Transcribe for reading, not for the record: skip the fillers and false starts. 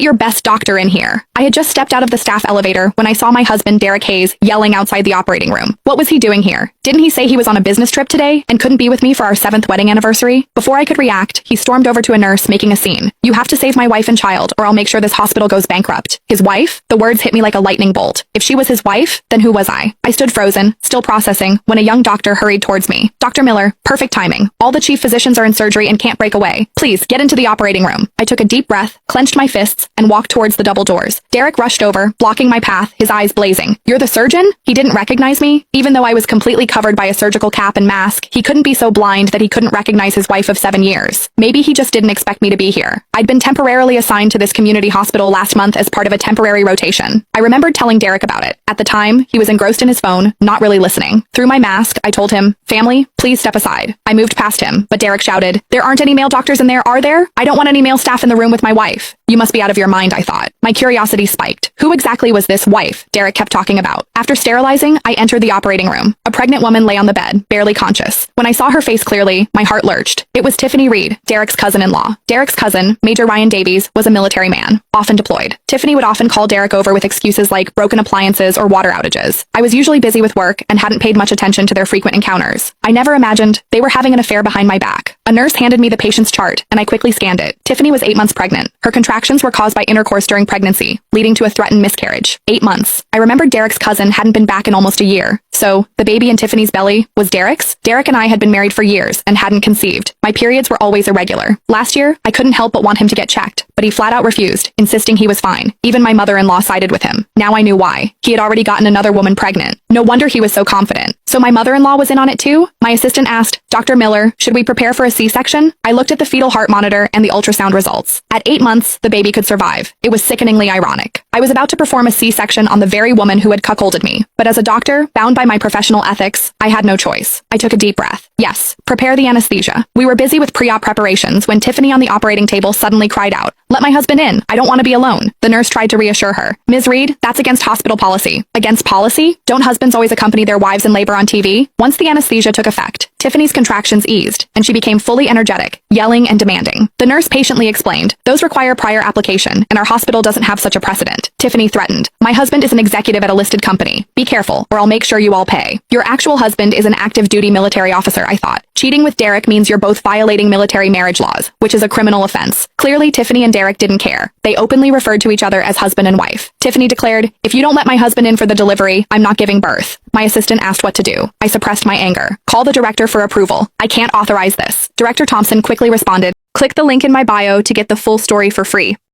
Your best doctor in here. I had just stepped out of the staff elevator when I saw my husband, Derek Hayes, yelling outside the operating room. What was he doing here? Didn't he say he was on a business trip today and couldn't be with me for our 7th wedding anniversary? Before I could react, he stormed over to a nurse, making a scene. You have to save my wife and child, or I'll make sure this hospital goes bankrupt. His wife? The words hit me like a lightning bolt. If she was his wife, then who was I? I stood frozen, still processing, when a young doctor hurried towards me. Dr. Miller, perfect timing. All the chief physicians are in surgery and can't break away. Please, get into the operating room. I took a deep breath, clenched my fists, and walked towards the double doors. Derek rushed over, blocking my path, his eyes blazing. You're the surgeon? He didn't recognize me? Even though I was completely covered by a surgical cap and mask, he couldn't be so blind that he couldn't recognize his wife of 7 years. Maybe he just didn't expect me to be here. I'd been temporarily assigned to this community hospital last month as part of a temporary rotation. I remembered telling Derek about it. At the time, he was engrossed in his phone, not really listening. Through my mask, I told him, "Family, please step aside." I moved past him, but Derek shouted, "There aren't any male doctors in there, are there? I don't want any male staff in the room with my wife." You must be out of your mind, I thought. My curiosity spiked. Who exactly was this wife Derek kept talking about? After sterilizing, I entered the operating room. A pregnant woman lay on the bed, barely conscious. When I saw her face clearly, my heart lurched. It was Tiffany Reed, Derek's cousin-in-law. Derek's cousin, Major Ryan Davies, was a military man, often deployed. Tiffany would often call Derek over with excuses like broken appliances or water outages. I was usually busy with work and hadn't paid much attention to their frequent encounters. I never imagined they were having an affair behind my back. A nurse handed me the patient's chart, and I quickly scanned it. Tiffany was 8 months pregnant. Her contractions were caused by intercourse during pregnancy, leading to a threatened miscarriage. 8 months. I remembered Derek's cousin hadn't been back in almost a year. So, the baby in Tiffany's belly was Derek's? Derek and I had been married for years and hadn't conceived. My periods were always irregular. Last year, I couldn't help but want him to get checked, but he flat out refused, insisting he was fine. Even my mother-in-law sided with him. Now I knew why. He had already gotten another woman pregnant. No wonder he was so confident. So my mother-in-law was in on it too? My assistant asked, "Dr. Miller, should we prepare for a C-section?" I looked at the fetal heart monitor and the ultrasound results. At 8 months, the baby could survive. It was sickeningly ironic. I was about to perform a C-section on the very woman who had cuckolded me. But as a doctor, bound by my professional ethics, I had no choice. I took a deep breath. Yes, prepare the anesthesia. We were busy with pre-op preparations when Tiffany on the operating table suddenly cried out, "Let my husband in. I don't want to be alone." The nurse tried to reassure her. "Ms. Reed, that's against hospital policy." Against policy? Don't husbands always accompany their wives in labor on TV? Once the anesthesia took effect, Tiffany's contractions eased, and she became fully energetic, yelling and demanding. The nurse patiently explained, "Those require prior application, and our hospital doesn't have such a precedent." Tiffany threatened, "My husband is an executive at a listed company. Be careful, or I'll make sure you all pay." Your actual husband is an active duty military officer, I thought. Cheating with Derek means you're both violating military marriage laws, which is a criminal offense. Clearly, Tiffany and Derek didn't care. They openly referred to each other as husband and wife. Tiffany declared, "If you don't let my husband in for the delivery, I'm not giving birth." My assistant asked what to do. I suppressed my anger. "Call the director for approval. I can't authorize this." Director Thompson quickly responded, "Click the link in my bio to get the full story for free."